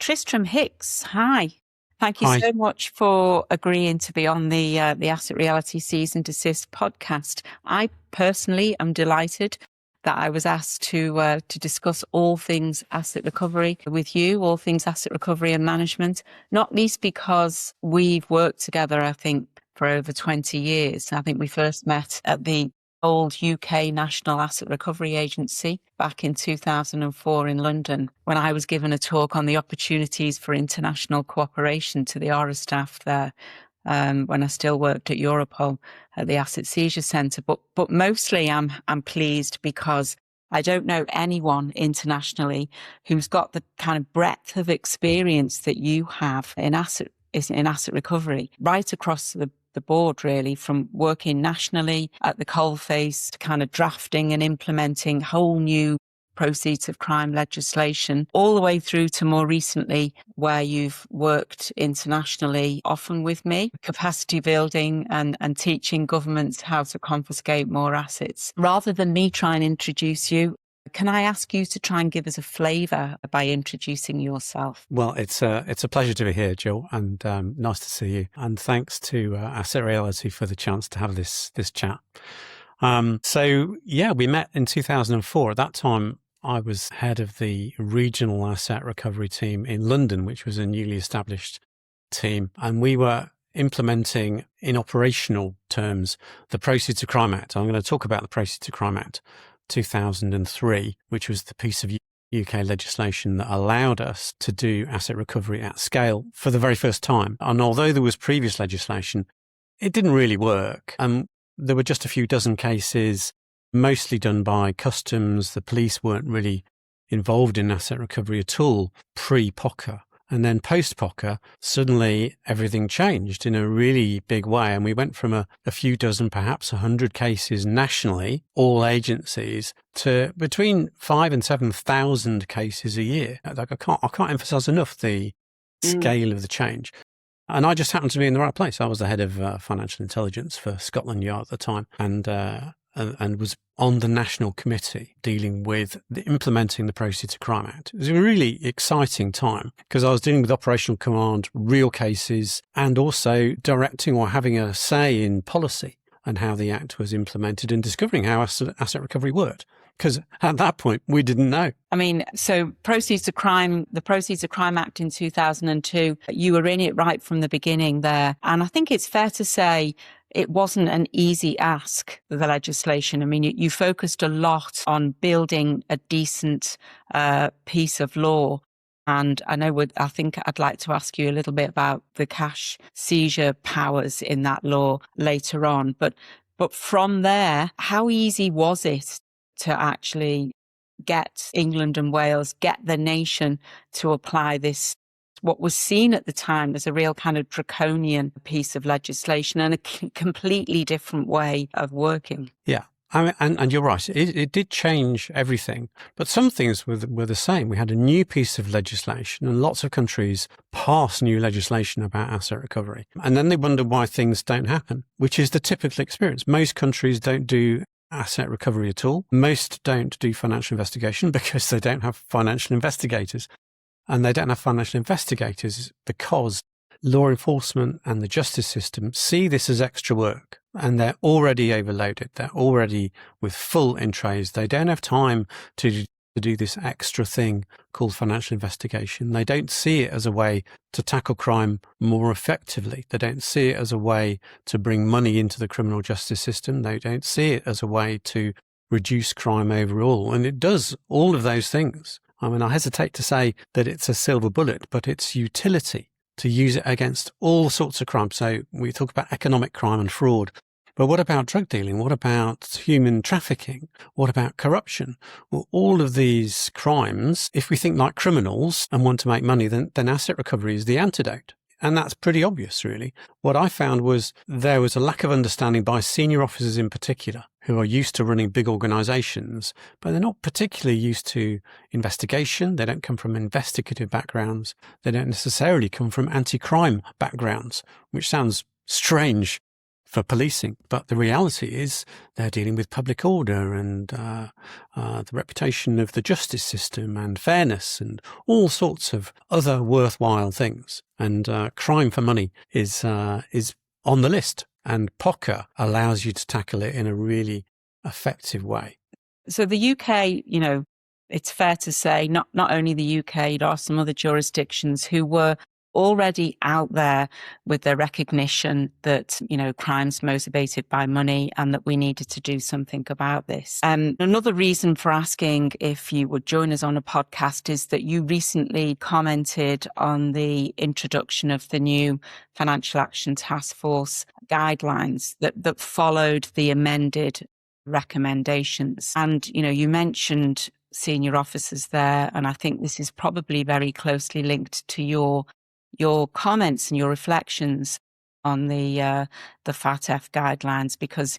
Tristram Hicks, hi. Thank you Hi. so much for agreeing to be on the Asset Reality Seize and Desist podcast. I personally am delighted that I was asked to discuss all things asset recovery with you, all things asset recovery and management, not least because we've worked together, I think, for over 20 years. I think we first met at the old UK National Asset Recovery Agency back in 2004 in London, when I was given a talk on the opportunities for international cooperation to the ARA staff there, when I still worked at Europol at the Asset Seizure Centre. But mostly I'm pleased because I don't know anyone internationally who's got the kind of breadth of experience that you have in asset recovery right across the board, really, from working nationally at the coalface to kind of drafting and implementing whole new proceeds of crime legislation, all the way through to more recently where you've worked internationally, often with me, capacity building and teaching governments how to confiscate more assets. Rather than me try and introduce you, can I ask you to try and give us a flavour by introducing yourself? Well, it's a pleasure to be here, Jill, and nice to see you. And thanks to Asset Reality for the chance to have this chat. We met in 2004. At that time, I was head of the regional asset recovery team in London, which was a newly established team, and we were implementing, in operational terms, the Proceeds of Crime Act. I'm going to talk about the Proceeds of Crime Act 2003, which was the piece of UK legislation that allowed us to do asset recovery at scale for the very first time. And although there was previous legislation, it didn't really work. There were just a few dozen cases, mostly done by customs. The police weren't really involved in asset recovery at all pre-POCA. And then post-POCA, suddenly everything changed in a really big way. And we went from a few dozen, perhaps 100 cases nationally, all agencies, to between 5,000 and 7,000 cases a year. I can't emphasize enough the scale of the change. And I just happened to be in the right place. I was the head of financial intelligence for Scotland Yard at the time, and was on the national committee dealing with implementing the Proceeds of Crime Act. It was a really exciting time because I was dealing with operational command, real cases, and also directing or having a say in policy and how the Act was implemented and discovering how asset recovery worked. Because at that point, we didn't know. I mean, so the Proceeds of Crime Act in 2002, you were in it right from the beginning there. And I think it's fair to say it wasn't an easy ask, the legislation. I mean, you focused a lot on building a decent piece of law. And I think I'd like to ask you a little bit about the cash seizure powers in that law later on. But from there, how easy was it to actually get England and Wales, get the nation to apply this, what was seen at the time as a real kind of draconian piece of legislation and a completely different way of working? Yeah. And you're right. It did change everything, but some things were the same. We had a new piece of legislation, and lots of countries pass new legislation about asset recovery. And then they wonder why things don't happen, which is the typical experience. Most countries don't do asset recovery at all. Most don't do financial investigation because they don't have financial investigators. And they don't have financial investigators because law enforcement and the justice system see this as extra work, and they're already overloaded. They're already with full entrays. They don't have time to do this extra thing called financial investigation. They don't see it as a way to tackle crime more effectively. They don't see it as a way to bring money into the criminal justice system. They don't see it as a way to reduce crime overall. And it does all of those things. I mean, I hesitate to say that it's a silver bullet, but it's utility to use it against all sorts of crime. So we talk about economic crime and fraud. But what about drug dealing? What about human trafficking? What about corruption? Well, all of these crimes, if we think like criminals and want to make money, then asset recovery is the antidote. And that's pretty obvious, really. What I found was there was a lack of understanding by senior officers in particular, who are used to running big organizations, but they're not particularly used to investigation. They don't come from investigative backgrounds. They don't necessarily come from anti-crime backgrounds, which sounds strange for policing. But the reality is they're dealing with public order and the reputation of the justice system and fairness and all sorts of other worthwhile things. And crime for money is on the list. And POCA allows you to tackle it in a really effective way. So the UK, it's fair to say, not only the UK, there are some other jurisdictions who were already out there with the recognition that, crime's motivated by money and that we needed to do something about this. And another reason for asking if you would join us on a podcast is that you recently commented on the introduction of the new Financial Action Task Force guidelines that followed the amended recommendations. And, you mentioned senior officers there, and I think this is probably very closely linked to your comments and your reflections on the FATF guidelines, because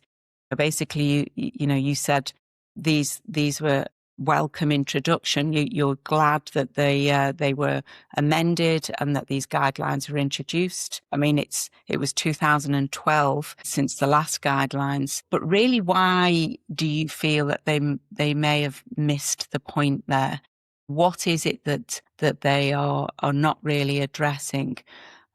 basically you said these were welcome introduction. You're glad that they were amended and that these guidelines were introduced. I mean, it was 2012 since the last guidelines, but really, why do you feel that they may have missed the point there? What is it that they are not really addressing?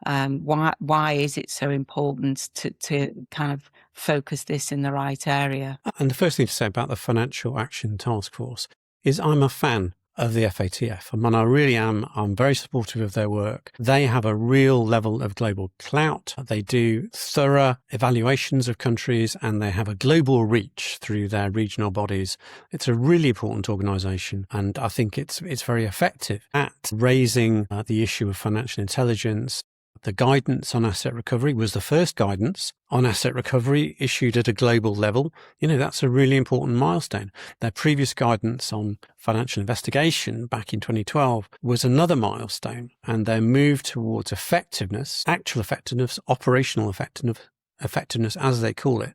Why is it so important to kind of focus this in the right area? And the first thing to say about the Financial Action Task Force is I'm a fan of the FATF. I mean, I really am. I'm very supportive of their work. They have a real level of global clout. They do thorough evaluations of countries and they have a global reach through their regional bodies. It's a really important organisation, and I think it's very effective at raising the issue of financial intelligence. The guidance on asset recovery was the first guidance on asset recovery issued at a global level. That's a really important milestone. Their previous guidance on financial investigation back in 2012 was another milestone, and their move towards effectiveness, actual effectiveness, operational effectiveness as they call it,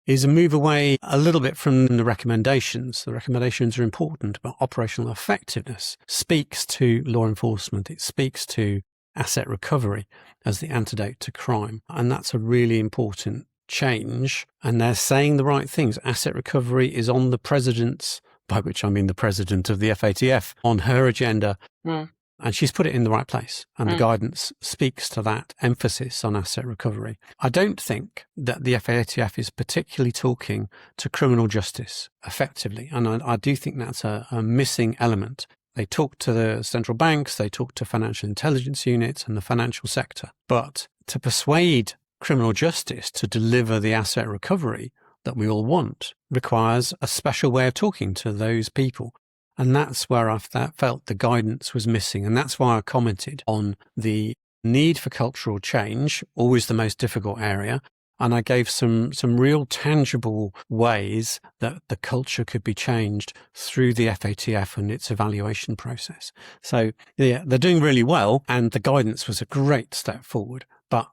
is a move away a little bit from the recommendations. The recommendations are important, but operational effectiveness speaks to law enforcement. It speaks to asset recovery as the antidote to crime. And that's a really important change. And they're saying the right things. Asset recovery is on the president's, by which I mean the president of the FATF, on her agenda. Mm. And she's put it in the right place. And the guidance speaks to that emphasis on asset recovery. I don't think that the FATF is particularly talking to criminal justice effectively. And I do think that's a missing element. They talk to the central banks, they talk to financial intelligence units and the financial sector. But to persuade criminal justice to deliver the asset recovery that we all want requires a special way of talking to those people. And that's where I felt the guidance was missing. And that's why I commented on the need for cultural change, always the most difficult area. And I gave some real tangible ways that the culture could be changed through the FATF and its evaluation process. So yeah, they're doing really well, and the guidance was a great step forward. But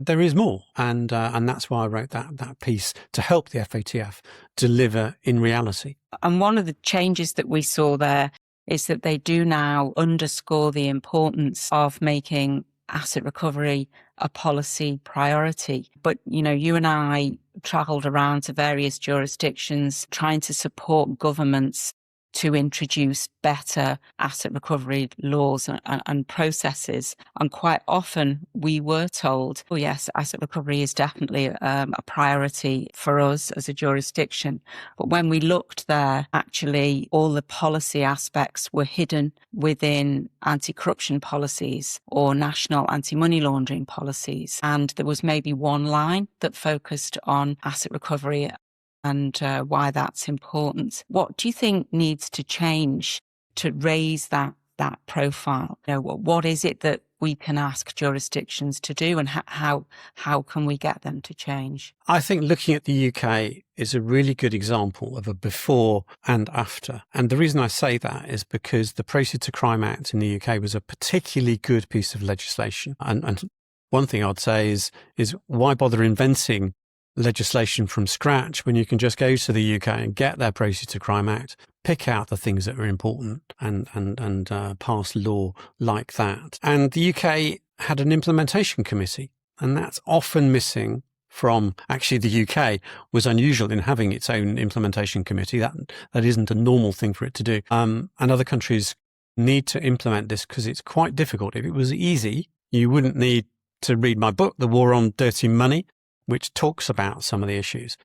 there is more, and that's why I wrote that piece to help the FATF deliver in reality. And one of the changes that we saw there is that they do now underscore the importance of making asset recovery a policy priority. But, you and I travelled around to various jurisdictions trying to support governments to introduce better asset recovery laws and processes. And quite often we were told, oh yes, asset recovery is definitely a priority for us as a jurisdiction. But when we looked there, actually all the policy aspects were hidden within anti-corruption policies or national anti-money laundering policies. And there was maybe one line that focused on asset recovery and why that's important. What do you think needs to change to raise that profile? What is it that we can ask jurisdictions to do, and how can we get them to change? I think looking at the UK is a really good example of a before and after. And the reason I say that is because the Proceeds to Crime Act in the UK was a particularly good piece of legislation. And one thing I'd say is why bother inventing legislation from scratch when you can just go to the UK and get their Proceeds to Crime Act, pick out the things that are important and pass law like that. And the UK had an implementation committee, and that's often missing from actually the UK was unusual in having its own implementation committee. That isn't a normal thing for it to do. And other countries need to implement this because it's quite difficult. If it was easy, you wouldn't need to read my book, The War on Dirty Money, which talks about some of the issues.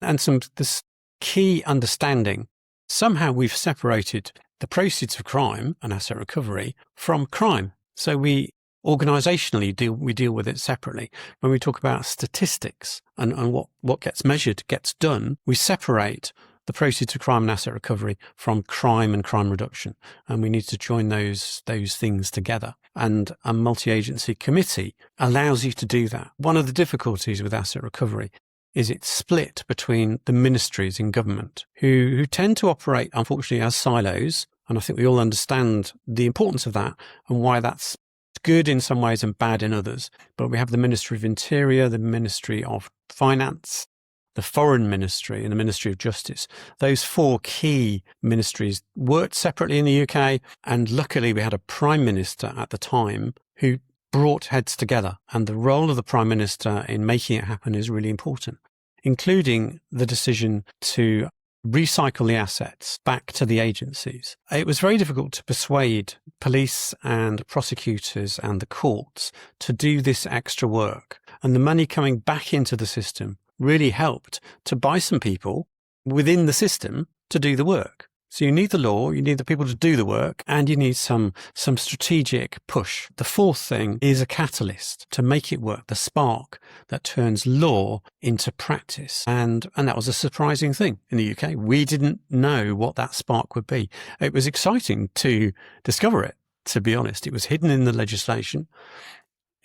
And this key understanding, somehow we've separated the proceeds of crime and asset recovery from crime. So we organisationally deal with it separately. When we talk about statistics and what gets measured gets done, we separate the proceeds of crime and asset recovery from crime and crime reduction. And we need to join those things together. And a multi-agency committee allows you to do that. One of the difficulties with asset recovery is it's split between the ministries in government who tend to operate, unfortunately, as silos. And I think we all understand the importance of that and why that's good in some ways and bad in others. But we have the Ministry of Interior, the Ministry of Finance, the Foreign Ministry and the Ministry of Justice. Those four key ministries worked separately in the UK. And luckily we had a Prime Minister at the time who brought heads together. And the role of the Prime Minister in making it happen is really important, including the decision to recycle the assets back to the agencies. It was very difficult to persuade police and prosecutors and the courts to do this extra work. And the money coming back into the system really helped to buy some people within the system to do the work. So you need the law, you need the people to do the work, and you need some strategic push. The fourth thing is a catalyst to make it work, the spark that turns law into practice. And that was a surprising thing in the UK. We didn't know what that spark would be. It was exciting to discover it, to be honest. It was hidden in legislation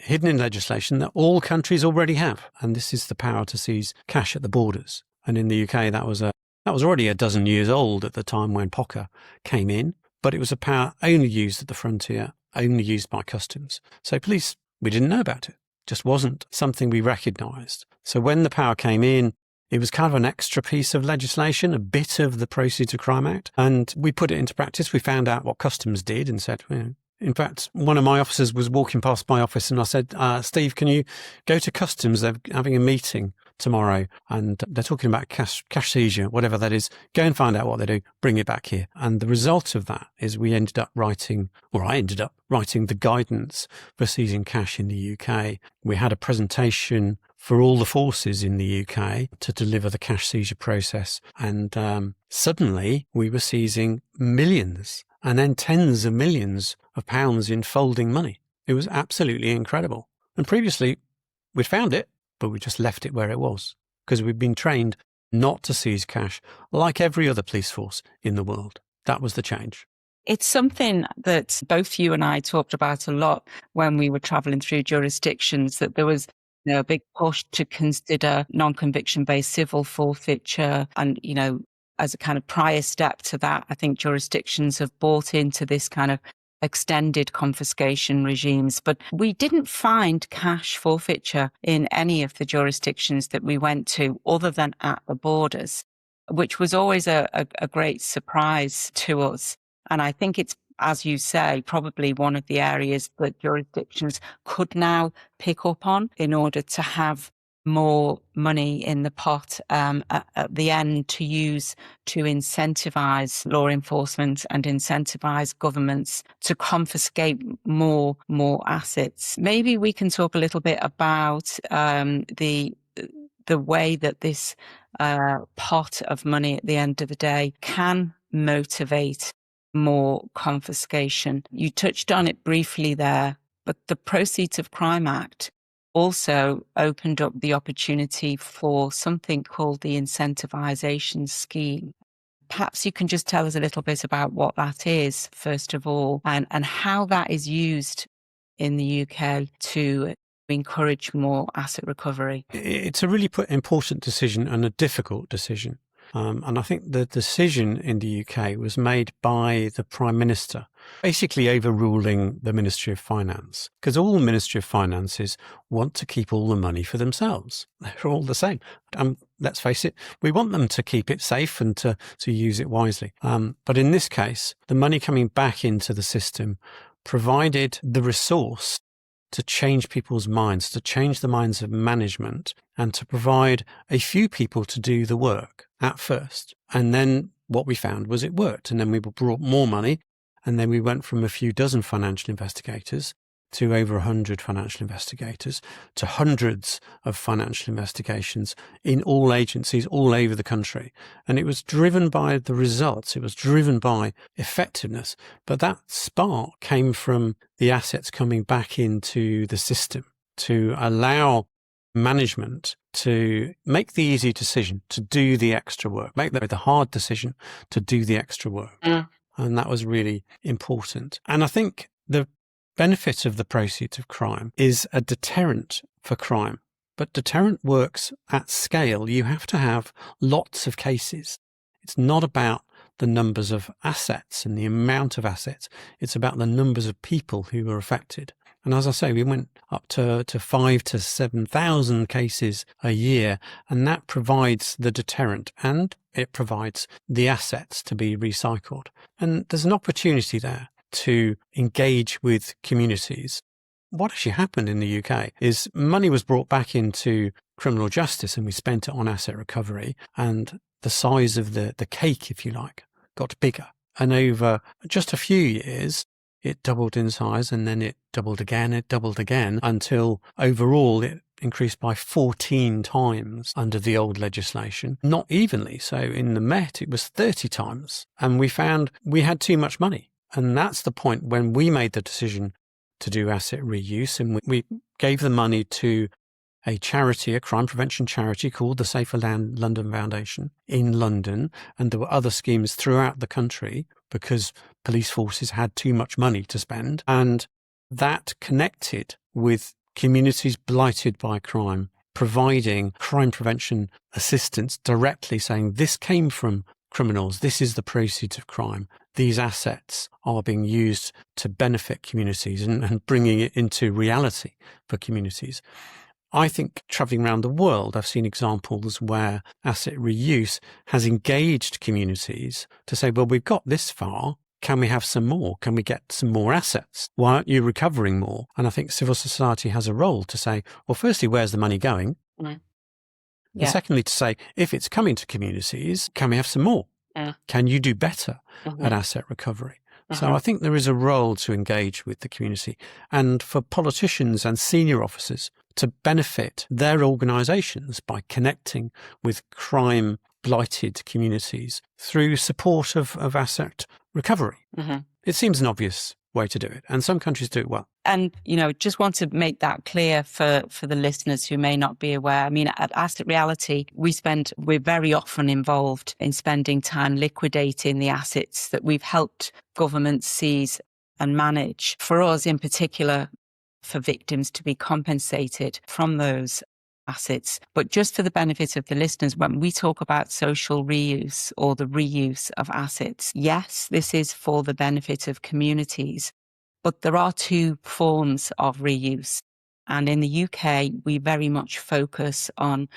that all countries already have. And this is the power to seize cash at the borders. And in the UK, that was already a dozen years old at the time when POCA came in, but it was a power only used at the frontier, only used by customs. So police, we didn't know about it. Just wasn't something we recognised. So when the power came in, it was kind of an extra piece of legislation, a bit of the Proceeds of Crime Act, and we put it into practice. We found out what customs did and said, in fact, one of my officers was walking past my office and I said, Steve, can you go to customs? They're having a meeting tomorrow and they're talking about cash seizure, whatever that is. Go and find out what they do, bring it back here. And the result of that is I ended up writing the guidance for seizing cash in the UK. We had a presentation for all the forces in the UK to deliver the cash seizure process. And suddenly we were seizing millions and then tens of millions of pounds in folding money. It was absolutely incredible. And previously we'd found it, but we just left it where it was because we'd been trained not to seize cash like every other police force in the world. That was the change. It's something that both you and I talked about a lot when we were traveling through jurisdictions, that there was a big push to consider non-conviction based civil forfeiture. And, as a kind of prior step to that, I think jurisdictions have bought into this kind of extended confiscation regimes. But we didn't find cash forfeiture in any of the jurisdictions that we went to other than at the borders, which was always a great surprise to us. And I think it's, as you say, probably one of the areas that jurisdictions could now pick up on in order to have more money in the pot at the end to use to incentivize law enforcement and incentivize governments to confiscate more assets. Maybe we can talk a little bit about the way that this pot of money at the end of the day can motivate more confiscation. You touched on it briefly there, but the Proceeds of Crime Act also opened up the opportunity for something called the Incentivisation scheme. Perhaps you can just tell us a little bit about what that is, first of all, and how that is used in the UK to encourage more asset recovery. It's a really important decision and a difficult decision. And I think the decision in the UK was made by the Prime Minister, basically overruling the Ministry of Finance, because all the Ministry of Finances want to keep all the money for themselves. They're all the same. Let's face it, we want them to keep it safe and to use it wisely. But in this case, the money coming back into the system provided the resource to change people's minds, to change the minds of management, and to provide a few people to do the work at first. And then what we found was it worked. And then we brought more money. And then we went from a few dozen financial investigators to over 100 financial investigators, to hundreds of financial investigations in all agencies all over the country. And it was driven by the results. It was driven by effectiveness. But that spark came from the assets coming back into the system to allow management to make the easy decision, to do the extra work, make the hard decision to do the extra work. And that was really important. And I think the benefit of the proceeds of crime is a deterrent for crime. But deterrent works at scale. You have to have lots of cases. It's not about the numbers of assets and the amount of assets. It's about the numbers of people who were affected. And as I say, we went up to 5,000 to 7,000 cases a year, and that provides the deterrent and it provides the assets to be recycled. And there's an opportunity there to engage with communities. What actually happened in the UK is money was brought back into criminal justice and we spent it on asset recovery, and the size of the cake, if you like, got bigger. And over just a few years, it doubled in size, and then it doubled again, until overall it increased by 14 times under the old legislation, not evenly. So in the Met, it was 30 times. And we found we had too much money. And that's the point when we made the decision to do asset reuse. And we gave the money to a charity, a crime prevention charity called the Safer London Foundation in London. And there were other schemes throughout the country because police forces had too much money to spend. And that connected with communities blighted by crime, providing crime prevention assistance directly, saying this came from criminals, this is the proceeds of crime. These assets are being used to benefit communities and bringing it into reality for communities. I think traveling around the world, I've seen examples where asset reuse has engaged communities to say, well, we've got this far. Can we have some more? Can we get some more assets? Why aren't you recovering more? And I think civil society has a role to say, well, firstly, where's the money going? Yeah. And secondly, to say, if it's coming to communities, can we have some more? Can you do better at asset recovery? So I think there is a role to engage with the community and for politicians and senior officers to benefit their organisations by connecting with crime-blighted communities through support of asset recovery. It seems an obvious way to do it, and some countries do it well. And, just want to make that clear for the listeners who may not be aware. I mean, at Asset Reality, we're very often involved in spending time liquidating the assets that we've helped governments seize and manage. For us in particular, for victims to be compensated from those assets. But just for the benefit of the listeners, when we talk about social reuse or the reuse of assets, yes, this is for the benefit of communities, but there are two forms of reuse. And in the UK, we very much focus on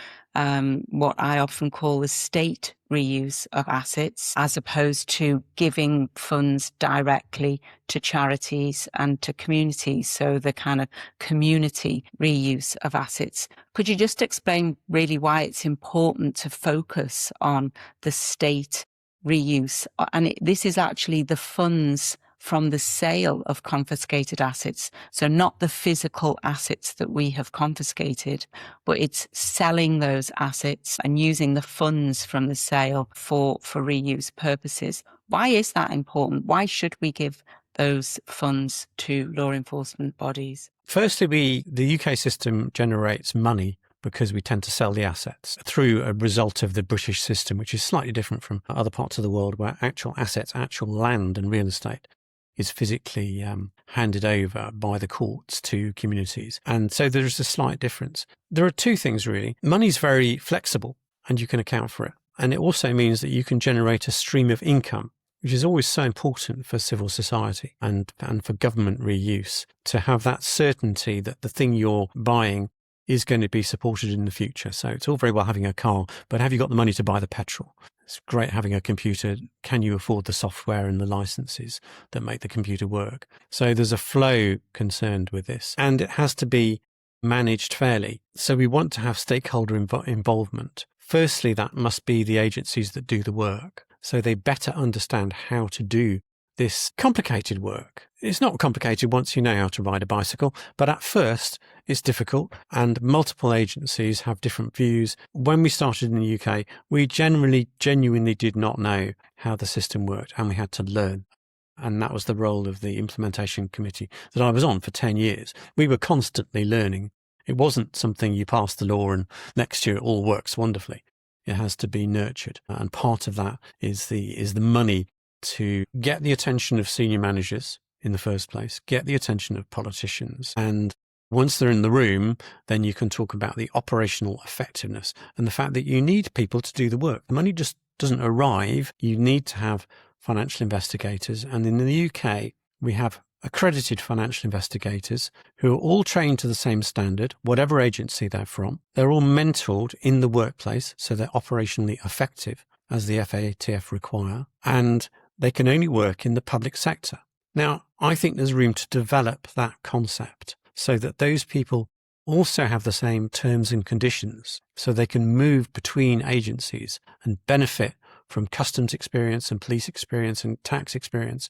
what I often call the state reuse of assets, as opposed to giving funds directly to charities and to communities. So the kind of community reuse of assets. Could you just explain really why it's important to focus on the state reuse? And this is actually the funds from the sale of confiscated assets. So not the physical assets that we have confiscated, but it's selling those assets and using the funds from the sale for reuse purposes. Why is that important? Why should we give those funds to law enforcement bodies? Firstly, the UK system generates money because we tend to sell the assets through a result of the British system, which is slightly different from other parts of the world where actual assets, actual land and real estate is physically handed over by the courts to communities. And so there's a slight difference. There are two things, really. Money's very flexible and you can account for it. And it also means that you can generate a stream of income, which is always so important for civil society and for government reuse, to have that certainty that the thing you're buying is going to be supported in the future. So it's all very well having a car, but have you got the money to buy the petrol? It's great having a computer. Can you afford the software and the licenses that make the computer work? So there's a flow concerned with this, and it has to be managed fairly. So we want to have stakeholder involvement. Firstly, that must be the agencies that do the work, so they better understand how to do this complicated work. It's not complicated once you know how to ride a bicycle, but at first it's difficult, and multiple agencies have different views. When we started in the UK, we genuinely did not know how the system worked, and we had to learn. And that was the role of the implementation committee that I was on for 10 years. We were constantly learning. It wasn't something you pass the law and next year it all works wonderfully. It has to be nurtured. And part of that is the money to get the attention of senior managers in the first place, get the attention of politicians. And once they're in the room, then you can talk about the operational effectiveness and the fact that you need people to do the work. The money just doesn't arrive. You need to have financial investigators. And in the UK, we have accredited financial investigators who are all trained to the same standard, whatever agency they're from. They're all mentored in the workplace, so they're operationally effective, as the FATF require, and they can only work in the public sector. Now, I think there's room to develop that concept so that those people also have the same terms and conditions, so they can move between agencies and benefit from customs experience and police experience and tax experience,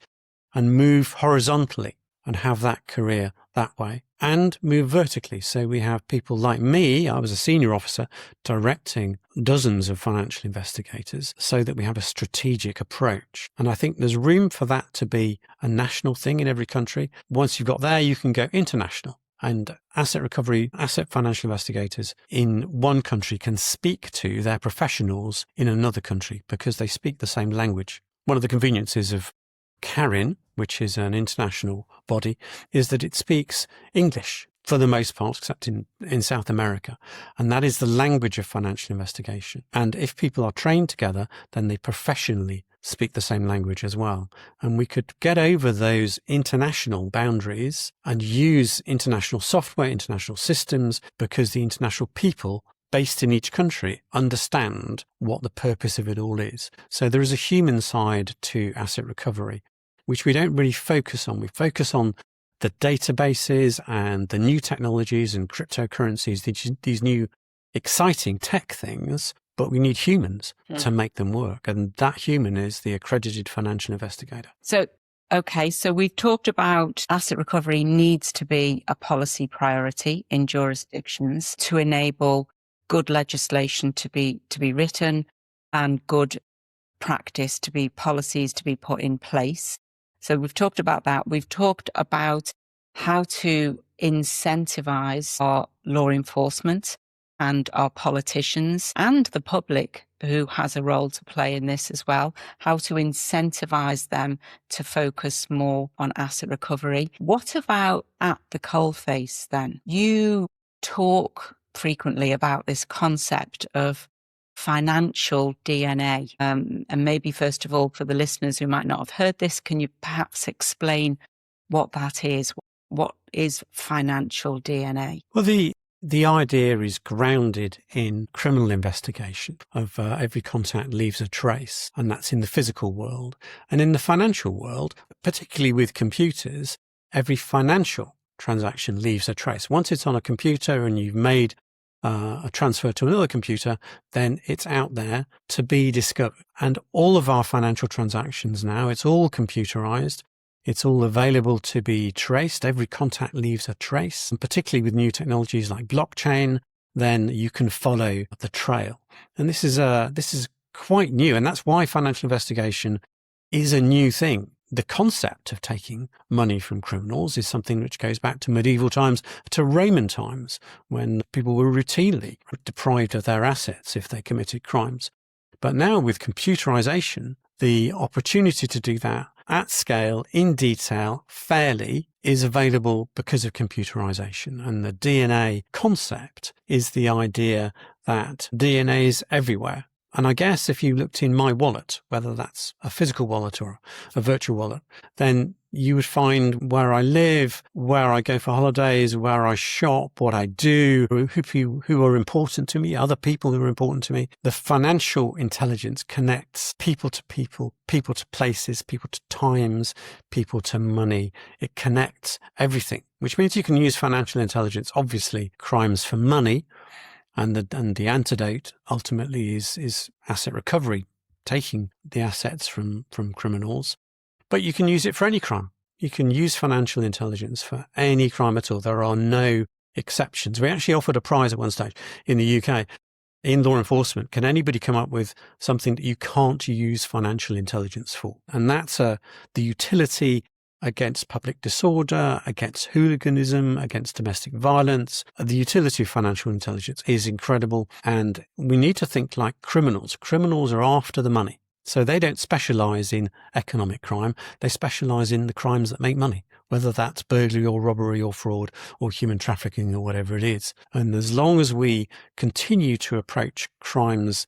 and move horizontally and have that career that way, and move vertically. So we have people like me, I was a senior officer, directing dozens of financial investigators so that we have a strategic approach. And I think there's room for that to be a national thing in every country. Once you've got there, you can go international. And asset recovery, asset financial investigators in one country can speak to their professionals in another country because they speak the same language. One of the conveniences of CARIN, which is an international body, is that it speaks English for the most part, except in South America. And that is the language of financial investigation. And if people are trained together, then they professionally speak the same language as well. And we could get over those international boundaries and use international software, international systems, because the international people based in each country understand what the purpose of it all is. So there is a human side to asset recovery, which we don't really focus on. We focus on the databases and the new technologies and cryptocurrencies, these new exciting tech things, but we need humans to make them work. And that human is the accredited financial investigator. So we've talked about asset recovery needs to be a policy priority in jurisdictions to enable good legislation to be written and good practice to be policies to be put in place. So we've talked about that. We've talked about how to incentivize our law enforcement and our politicians and the public who has a role to play in this as well, how to incentivize them to focus more on asset recovery. What about at the coalface then? You talk frequently about this concept of financial DNA. And maybe first of all, for the listeners who might not have heard this, can you perhaps explain what that is? What is financial DNA? Well, the idea is grounded in criminal investigation of every contact leaves a trace, and that's in the physical world. And in the financial world, particularly with computers, every financial transaction leaves a trace. Once it's on a computer and you've made a transfer to another computer, then it's out there to be discovered. And all of our financial transactions now, it's all computerized. It's all available to be traced. Every contact leaves a trace. And particularly with new technologies like blockchain, then you can follow the trail. And this is quite new. And that's why financial investigation is a new thing. The concept of taking money from criminals is something which goes back to medieval times, to Roman times, when people were routinely deprived of their assets if they committed crimes. But now with computerization, the opportunity to do that at scale, in detail, fairly, is available because of computerization. And the DNA concept is the idea that DNA is everywhere. And I guess if you looked in my wallet, whether that's a physical wallet or a virtual wallet, then you would find where I live, where I go for holidays, where I shop, what I do, who are important to me, other people who are important to me. The financial intelligence connects people to people, people to places, people to times, people to money. It connects everything, which means you can use financial intelligence, obviously, crimes for money. And the antidote ultimately is asset recovery, taking the assets from criminals. But you can use it for any crime. You can use financial intelligence for any crime at all. There are no exceptions. We actually offered a prize at one stage in the UK. In law enforcement, can anybody come up with something that you can't use financial intelligence for? And that's the utility against public disorder, against hooliganism, against domestic violence. The utility of financial intelligence is incredible. And we need to think like criminals. Criminals are after the money. So they don't specialize in economic crime. They specialize in the crimes that make money, whether that's burglary or robbery or fraud or human trafficking or whatever it is. And as long as we continue to approach crimes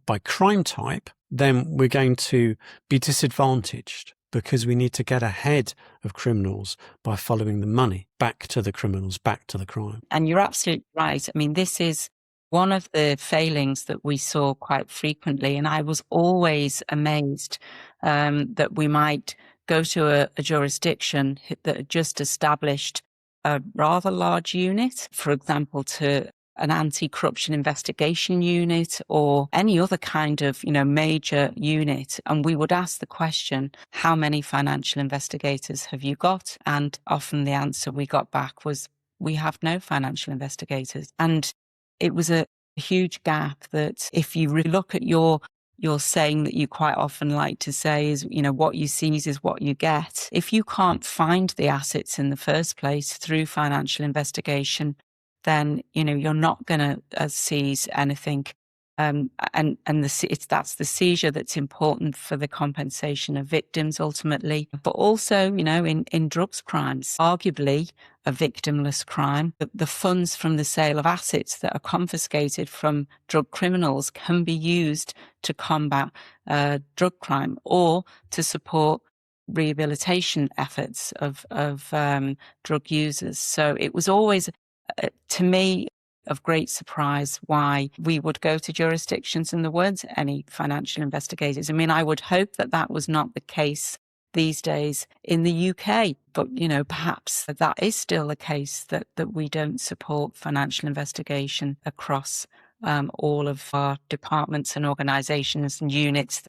by crime type, then we're going to be disadvantaged, because we need to get ahead of criminals by following the money back to the criminals, back to the crime. And you're absolutely right. I mean, this is one of the failings that we saw quite frequently. And I was always amazed that we might go to a jurisdiction that had just established a rather large unit, for example, to an anti-corruption investigation unit or any other kind of, major unit. And we would ask the question, how many financial investigators have you got? And often the answer we got back was, we have no financial investigators. And it was a huge gap that if you look at your saying that you quite often like to say is, what you seize is what you get. If you can't find the assets in the first place through financial investigation, then, you're not going to seize anything. That's the seizure that's important for the compensation of victims ultimately, but also, in drugs crimes, arguably a victimless crime. The funds from the sale of assets that are confiscated from drug criminals can be used to combat drug crime or to support rehabilitation efforts of drug users. So it was always, to me, of great surprise why we would go to jurisdictions and there weren't any financial investigators. I mean, I would hope that that was not the case these days in the UK, but, perhaps that is still the case, that we don't support financial investigation across all of our departments and organisations and units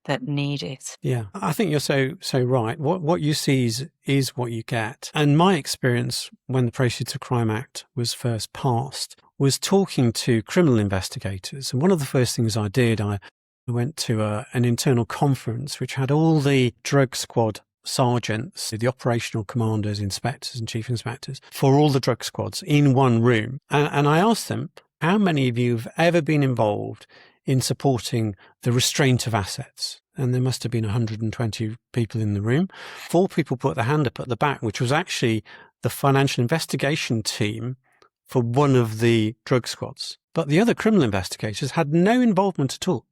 that need it. Yeah, I think you're so right. What you seize is what you get. And my experience when the Proceeds of Crime Act was first passed was talking to criminal investigators. And one of the first things I did, I went to an internal conference which had all the drug squad sergeants, the operational commanders, inspectors and chief inspectors for all the drug squads in one room. And I asked them, how many of you have ever been involved in supporting the restraint of assets? And there must have been 120 people in the room. 4 people put their hand up at the back, which was actually the financial investigation team for one of the drug squads. But the other criminal investigators had no involvement at all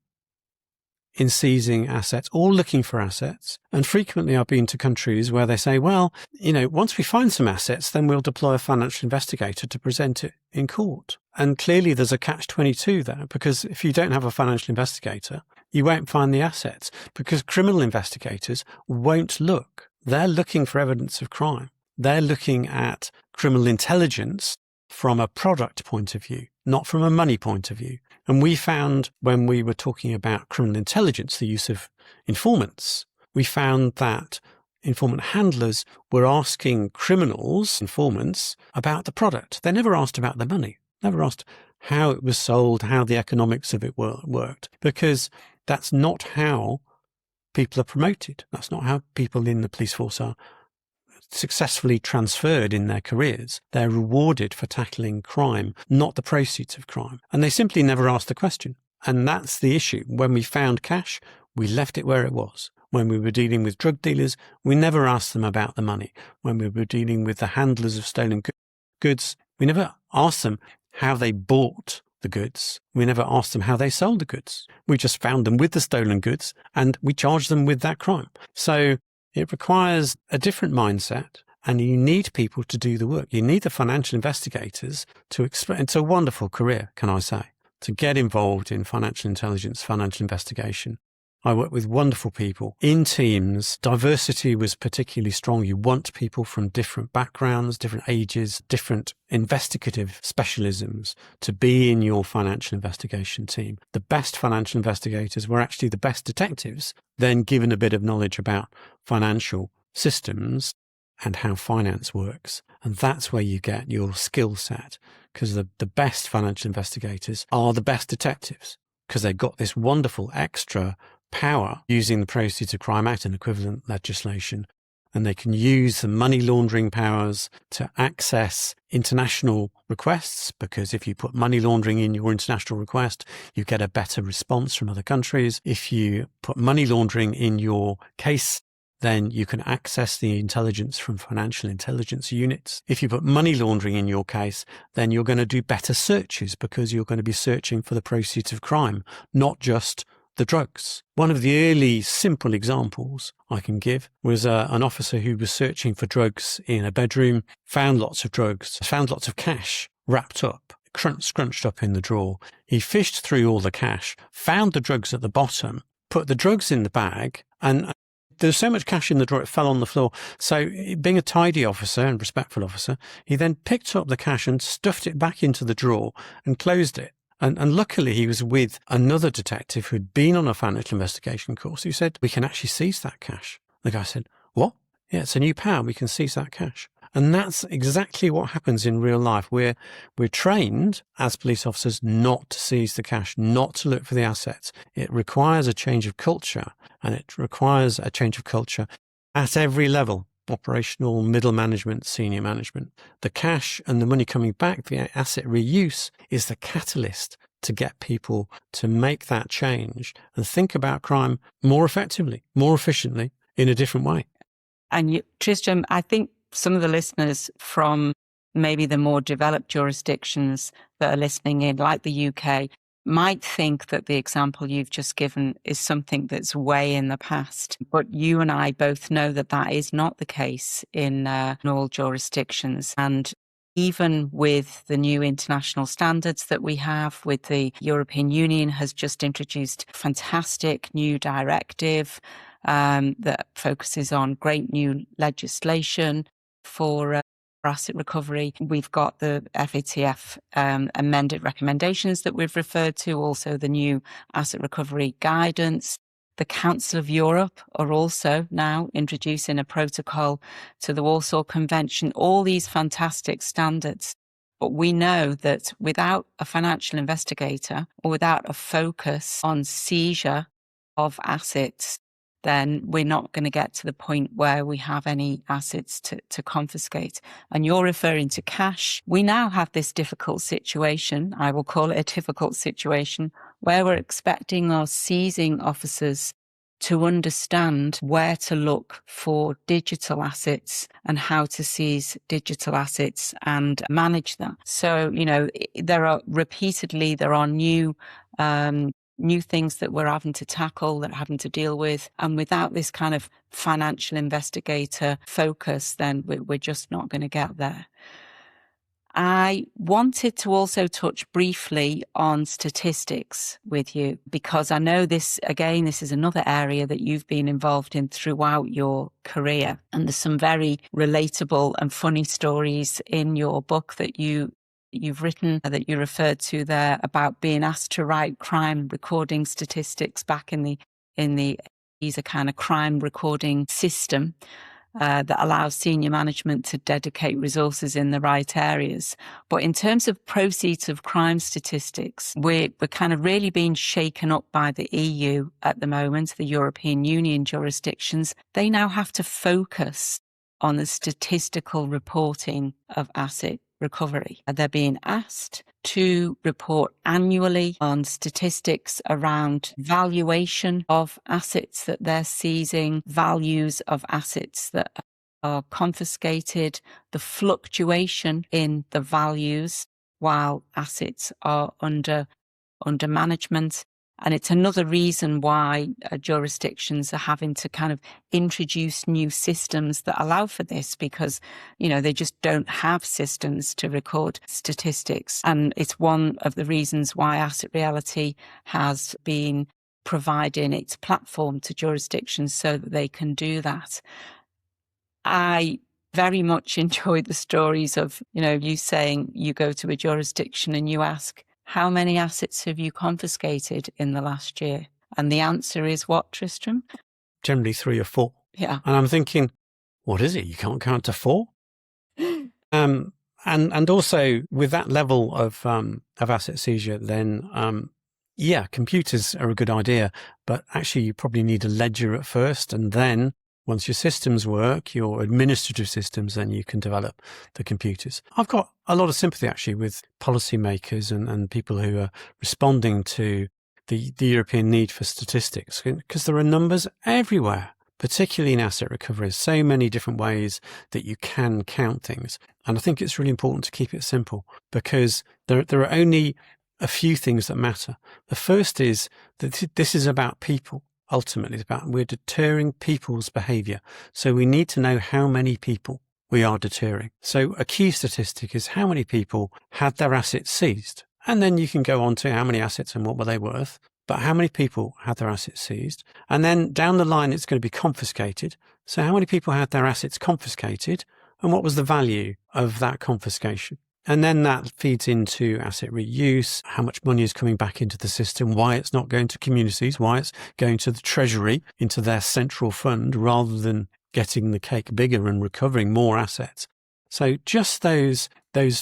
in seizing assets or looking for assets. And frequently I've been to countries where they say, well, once we find some assets, then we'll deploy a financial investigator to present it in court. And clearly there's a catch-22 there, because if you don't have a financial investigator, you won't find the assets, because criminal investigators won't look. They're looking for evidence of crime. They're looking at criminal intelligence from a product point of view, not from a money point of view. And we found when we were talking about criminal intelligence, the use of informants, we found that informant handlers were asking criminals, informants, about the product. They never asked about the money, never asked how it was sold, how the economics of it worked, because that's not how people are promoted. That's not how people in the police force are successfully transferred in their careers. They're rewarded for tackling crime, not the proceeds of crime. And they simply never asked the question. And that's the issue. When we found cash, we left it where it was. When we were dealing with drug dealers, we never asked them about the money. When we were dealing with the handlers of stolen goods, we never asked them how they bought the goods. We never asked them how they sold the goods. We just found them with the stolen goods and we charged them with that crime. So It requires a different mindset, and you need people to do the work. You need the financial investigators to explain. It's a wonderful career, can I say, to get involved in financial intelligence, financial investigation. I work with wonderful people in teams. Diversity was particularly strong. You want people from different backgrounds, different ages, different investigative specialisms to be in your financial investigation team. The best financial investigators were actually the best detectives, then given a bit of knowledge about financial systems and how finance works. And that's where you get your skill set, because the best financial investigators are the best detectives, because they've got this wonderful extra power using the Proceeds of Crime Act and equivalent legislation. And they can use the money laundering powers to access international requests, because if you put money laundering in your international request, you get a better response from other countries. If you put money laundering in your case, then you can access the intelligence from financial intelligence units. If you put money laundering in your case, then you're going to do better searches, because you're going to be searching for the proceeds of crime, not just the drugs. One of the early simple examples I can give was an officer who was searching for drugs in a bedroom, found lots of drugs, found lots of cash wrapped up, scrunched up in the drawer. He fished through all the cash, found the drugs at the bottom, put the drugs in the bag, and there's so much cash in the drawer it fell on the floor. So being a tidy officer and respectful officer, he then picked up the cash and stuffed it back into the drawer and closed it. And luckily he was with another detective who'd been on a financial investigation course who said, we can actually seize that cash. The guy said, what? Yeah, it's a new power. We can seize that cash. And that's exactly what happens in real life. We're trained as police officers not to seize the cash, not to look for the assets. It requires a change of culture, and it requires a change of culture at every level. Operational, middle management, senior management. The cash and the money coming back, the asset reuse, is the catalyst to get people to make that change and think about crime more effectively, more efficiently, in a different way. And Tristram, I think some of the listeners from maybe the more developed jurisdictions that are listening in, like the UK, might think that the example you've just given is something that's way in the past. But you and I both know that that is not the case in all jurisdictions. And even with the new international standards that we have, with the European Union has just introduced a fantastic new directive that focuses on great new legislation for asset recovery. We've got the FATF amended recommendations that we've referred to, also the new asset recovery guidance. The Council of Europe are also now introducing a protocol to the Warsaw Convention, all these fantastic standards. But we know that without a financial investigator or without a focus on seizure of assets, then we're not going to get to the point where we have any assets to confiscate. And you're referring to cash. We now have this difficult situation, I will call it a difficult situation, where we're expecting our seizing officers to understand where to look for digital assets and how to seize digital assets and manage that. So, there are new things that we're having to tackle, that we're having to deal with. And without this kind of financial investigator focus, then we're just not going to get there. I wanted to also touch briefly on statistics with you, because I know this is another area that you've been involved in throughout your career. And there's some very relatable and funny stories in your book that you've written, that you referred to there, about being asked to write crime recording statistics back in the these are kind of crime recording system that allows senior management to dedicate resources in the right areas. But in terms of proceeds of crime statistics, we're kind of really being shaken up by the EU at the moment, the European Union jurisdictions. They now have to focus on the statistical reporting of asset recovery. They're being asked to report annually on statistics around valuation of assets that they're seizing, values of assets that are confiscated, the fluctuation in the values while assets are under management. And it's another reason why jurisdictions are having to kind of introduce new systems that allow for this, because, they just don't have systems to record statistics. And it's one of the reasons why Asset Reality has been providing its platform to jurisdictions so that they can do that. I very much enjoy the stories of, you saying you go to a jurisdiction and you ask, how many assets have you confiscated in the last year? And the answer is what, Tristram? Generally 3 or 4. Yeah. And I'm thinking, what is it? You can't count to 4? And also with that level of asset seizure, then, computers are a good idea, but actually you probably need a ledger at first, and then once your systems work, your administrative systems, then you can develop the computers. I've got a lot of sympathy actually with policymakers and people who are responding to the European need for statistics, because there are numbers everywhere, particularly in asset recovery. There's so many different ways that you can count things. And I think it's really important to keep it simple, because there are only a few things that matter. The first is that this is about people. Ultimately, it's about we're deterring people's behaviour. So we need to know how many people we are deterring. So a key statistic is how many people had their assets seized. And then you can go on to how many assets and what were they worth. But how many people had their assets seized? And then down the line, it's going to be confiscated. So how many people had their assets confiscated? And what was the value of that confiscation? And then that feeds into asset reuse, how much money is coming back into the system, why it's not going to communities, why it's going to the Treasury, into their central fund, rather than getting the cake bigger and recovering more assets. So just those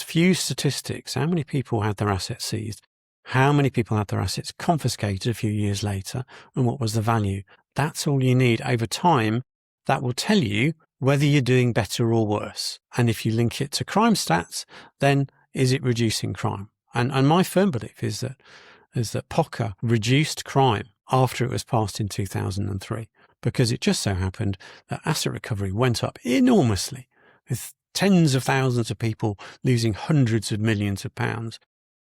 few statistics, how many people had their assets seized, how many people had their assets confiscated a few years later, and what was the value? That's all you need. Over time, that will tell you whether you're doing better or worse. And if you link it to crime stats, then is it reducing crime? And my firm belief is that POCA reduced crime after it was passed in 2003, because it just so happened that asset recovery went up enormously, with tens of thousands of people losing hundreds of millions of pounds.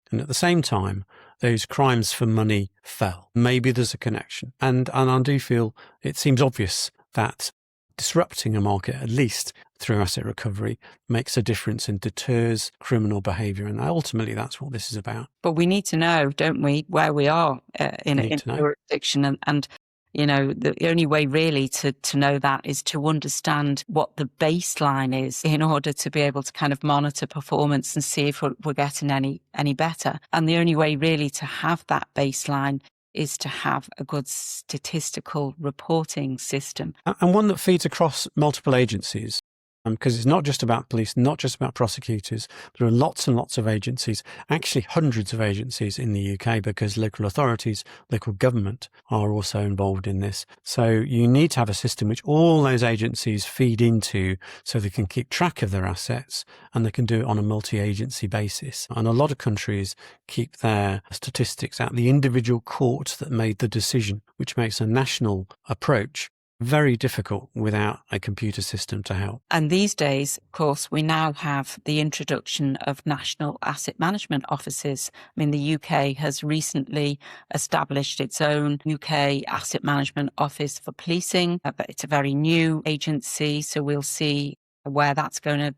And at the same time, those crimes for money fell. Maybe there's a connection. And I do feel it seems obvious that disrupting a market, at least through asset recovery, makes a difference and deters criminal behaviour. And ultimately, that's what this is about. But we need to know, don't we, where we are in a jurisdiction. And the only way really to know that is to understand what the baseline is in order to be able to kind of monitor performance and see if we're getting any better. And the only way really to have that baseline is to have a good statistical reporting system. And one that feeds across multiple agencies. Because it's not just about police, not just about prosecutors. There are lots and lots of agencies, actually hundreds of agencies in the UK, because local authorities, local government are also involved in this. So you need to have a system which all those agencies feed into, so they can keep track of their assets, and they can do it on a multi-agency basis. And a lot of countries keep their statistics at the individual court that made the decision, which makes a national approach very difficult without a computer system to help. And these days, of course, we now have the introduction of national asset management offices. I mean, the UK has recently established its own UK asset management office for policing, but it's a very new agency, so we'll see where that's going to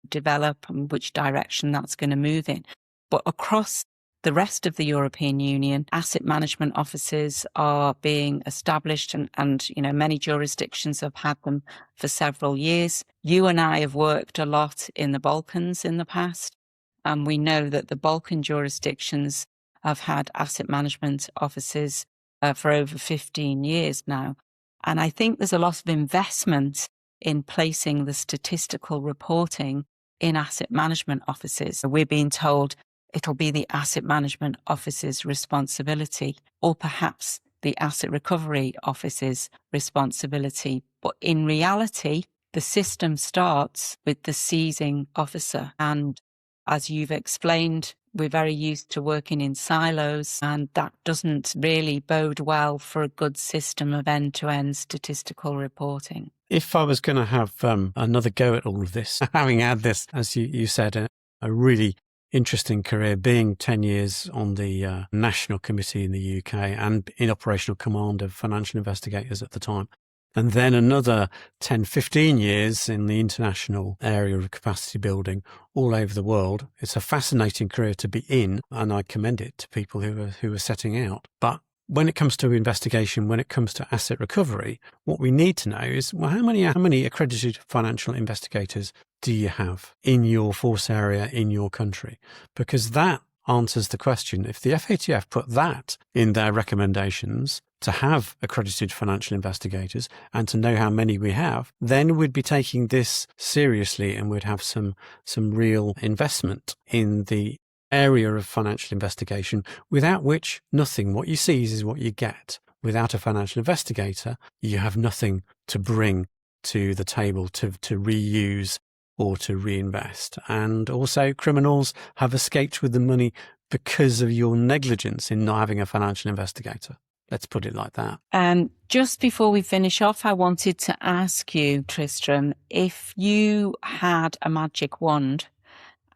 develop and which direction that's going to move in. But across the rest of the European Union, asset management offices are being established, and many jurisdictions have had them for several years. You and I have worked a lot in the Balkans in the past, and we know that the Balkan jurisdictions have had asset management offices for over 15 years now. And I think there's a lot of investment in placing the statistical reporting in asset management offices. We're being told it'll be the asset management office's responsibility, or perhaps the asset recovery office's responsibility. But in reality, the system starts with the seizing officer. And as you've explained, we're very used to working in silos, and that doesn't really bode well for a good system of end-to-end statistical reporting. If I was going to have another go at all of this, having had this, as you said, a really interesting career, being 10 years on the National Committee in the UK and in operational command of financial investigators at the time. And then another 10, 15 years in the international area of capacity building all over the world. It's a fascinating career to be in, and I commend it to people who are setting out. But when it comes to investigation, when it comes to asset recovery, what we need to know is, well, how many accredited financial investigators do you have in your force area, in your country? Because that answers the question. If the FATF put that in their recommendations to have accredited financial investigators and to know how many we have, then we'd be taking this seriously and we'd have some real investment in the area of financial investigation, without which nothing. What you seize is what you get. Without a financial investigator, you have nothing to bring to the table to reuse or to reinvest. And also, criminals have escaped with the money because of your negligence in not having a financial investigator. Let's put it like that. Just before we finish off, I wanted to ask you, Tristram, if you had a magic wand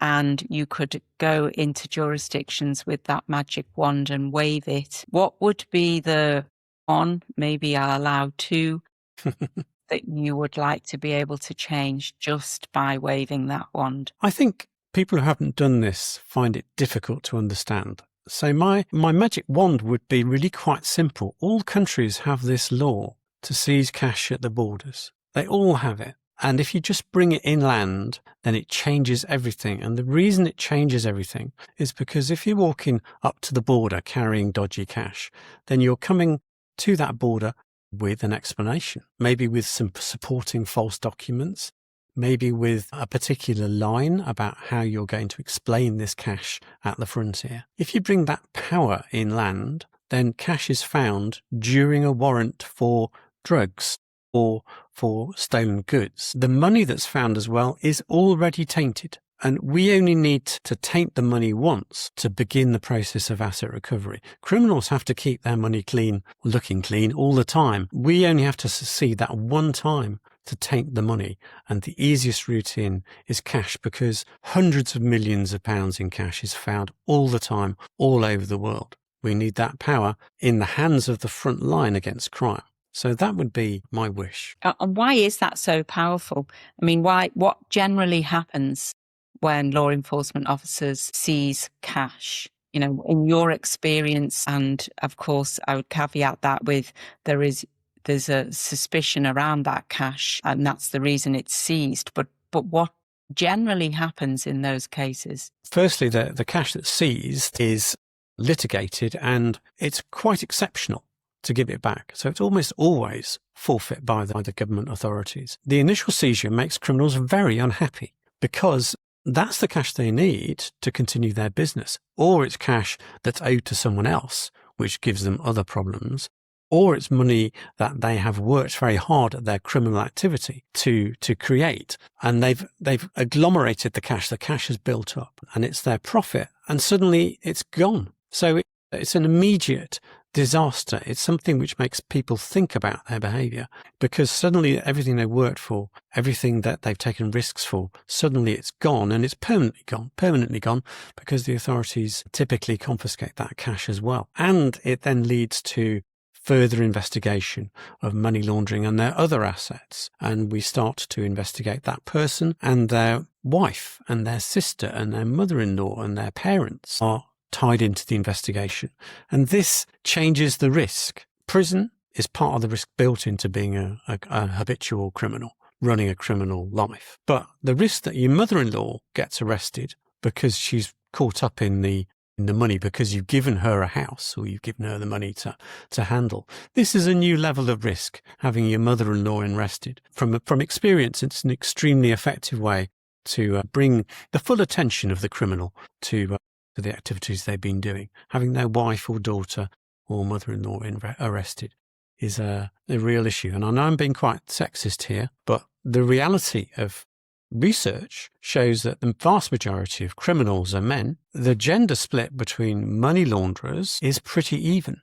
and you could go into jurisdictions with that magic wand and wave it, what would be the one, maybe I'll allow two, that you would like to be able to change just by waving that wand? I think people who haven't done this find it difficult to understand. So my magic wand would be really quite simple. All countries have this law to seize cash at the borders. They all have it. And if you just bring it inland, then it changes everything. And the reason it changes everything is because if you're walking up to the border carrying dodgy cash, then you're coming to that border with an explanation, maybe with some supporting false documents, maybe with a particular line about how you're going to explain this cash at the frontier. If you bring that power inland, then cash is found during a warrant for drugs or for stolen goods. The money that's found as well is already tainted. And we only need to taint the money once to begin the process of asset recovery. Criminals have to keep their money clean, looking clean all the time. We only have to see that one time to taint the money. And the easiest route in is cash, because hundreds of millions of pounds in cash is found all the time, all over the world. We need that power in the hands of the front line against crime. So that would be my wish. And why is that so powerful? I mean, what generally happens when law enforcement officers seize cash? You know, in your experience, and of course, I would caveat that with there's a suspicion around that cash, and that's the reason it's seized. But what generally happens in those cases? Firstly, the cash that's seized is litigated, and it's quite exceptional to give it back. So it's almost always forfeit by the government authorities. The initial seizure makes criminals very unhappy because that's the cash they need to continue their business, or it's cash that's owed to someone else, which gives them other problems, or it's money that they have worked very hard at their criminal activity to create, and they've agglomerated the cash has built up, and it's their profit, and suddenly it's gone. So it's an immediate disaster. It's something which makes people think about their behaviour, because suddenly everything they worked for, everything that they've taken risks for, suddenly it's gone, and it's permanently gone, because the authorities typically confiscate that cash as well. And it then leads to further investigation of money laundering and their other assets. And we start to investigate that person, and their wife and their sister and their mother-in-law and their parents are tied into the investigation. And this changes the risk. Prison is part of the risk built into being a habitual criminal, running a criminal life. But the risk that your mother-in-law gets arrested because she's caught up in the money, because you've given her a house or you've given her the money to handle. This is a new level of risk, having your mother-in-law arrested. From experience, it's an extremely effective way to bring the full attention of the criminal to the activities they've been doing. Having their wife or daughter or mother-in-law arrested is a real issue. And I know I'm being quite sexist here, but the reality of research shows that the vast majority of criminals are men. The gender split between money launderers is pretty even.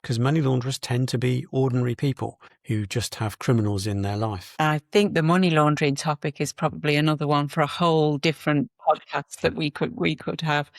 because money launderers tend to be ordinary people who just have criminals in their life. I think the money laundering topic is probably another one for a whole different podcast that we could have.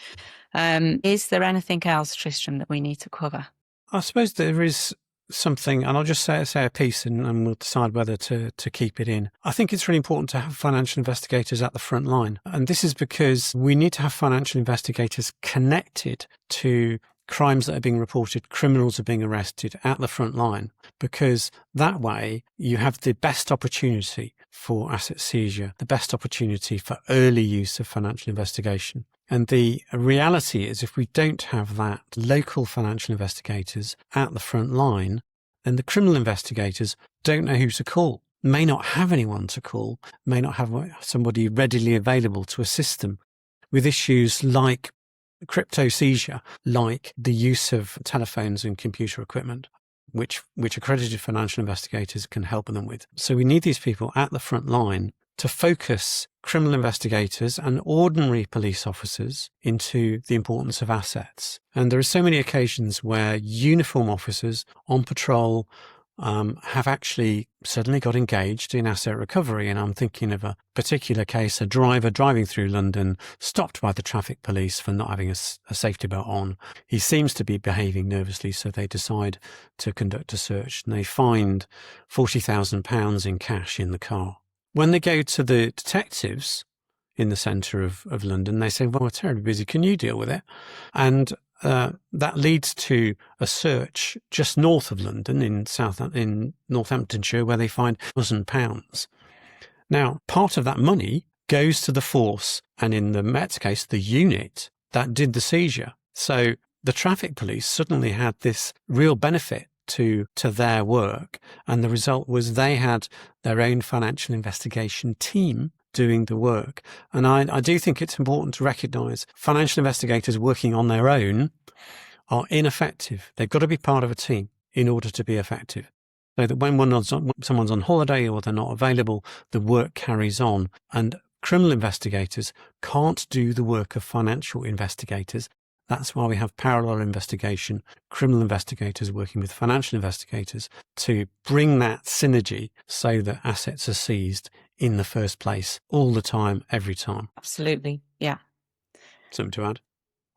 Is there anything else, Tristram, that we need to cover? I suppose there is something, and I'll just say a piece and we'll decide whether to keep it in. I think it's really important to have financial investigators at the front line. And this is because we need to have financial investigators connected to crimes that are being reported, criminals are being arrested at the front line, because that way you have the best opportunity for asset seizure, the best opportunity for early use of financial investigation. And the reality is, if we don't have that local financial investigators at the front line, then the criminal investigators don't know who to call, may not have anyone to call, may not have somebody readily available to assist them with issues like crypto seizure, like the use of telephones and computer equipment, which accredited financial investigators can help them with. So we need these people at the front line to focus criminal investigators and ordinary police officers into the importance of assets. And there are so many occasions where uniform officers on patrol have actually suddenly got engaged in asset recovery. And I'm thinking of a particular case, a driver driving through London, stopped by the traffic police for not having a safety belt on. He seems to be behaving nervously, so they decide to conduct a search, and they find £40,000 in cash in the car. When they go to the detectives in the centre of London, they say, well, we're terribly busy, can you deal with it? And that leads to a search just north of London in Northamptonshire, where they find £1,000. Now, part of that money goes to the force, and in the Met's case, the unit that did the seizure. So the traffic police suddenly had this real benefit to their work, and the result was they had their own financial investigation team doing the work. And I do think it's important to recognise financial investigators working on their own are ineffective. They've got to be part of a team in order to be effective, so that when someone's on holiday or they're not available, the work carries on. And criminal investigators can't do the work of financial investigators. That's why we have parallel investigation, criminal investigators working with financial investigators to bring that synergy so that assets are seized in the first place, all the time, every time. Absolutely, yeah. Something to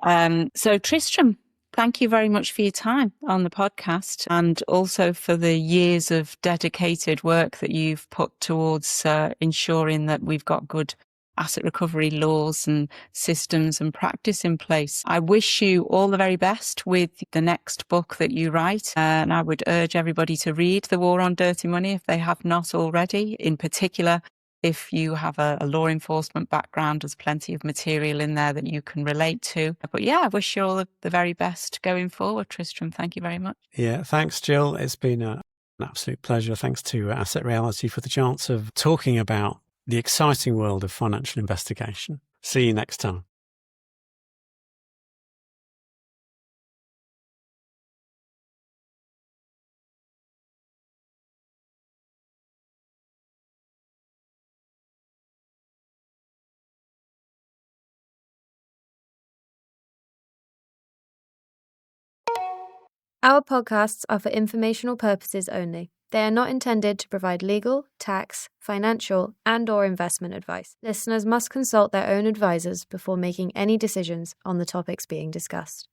add? So Tristram, thank you very much for your time on the podcast, and also for the years of dedicated work that you've put towards ensuring that we've got good asset recovery laws and systems and practice in place. I wish you all the very best with the next book that you write. And I would urge everybody to read The War on Dirty Money if they have not already. In particular, if you have a law enforcement background, there's plenty of material in there that you can relate to. But yeah, I wish you all the very best going forward, Tristram. Thank you very much. Yeah, thanks, Jill. It's been an absolute pleasure. Thanks to Asset Reality for the chance of talking about the exciting world of financial investigation. See you next time. Our podcasts are for informational purposes only. They are not intended to provide legal, tax, financial, and/or investment advice. Listeners must consult their own advisors before making any decisions on the topics being discussed.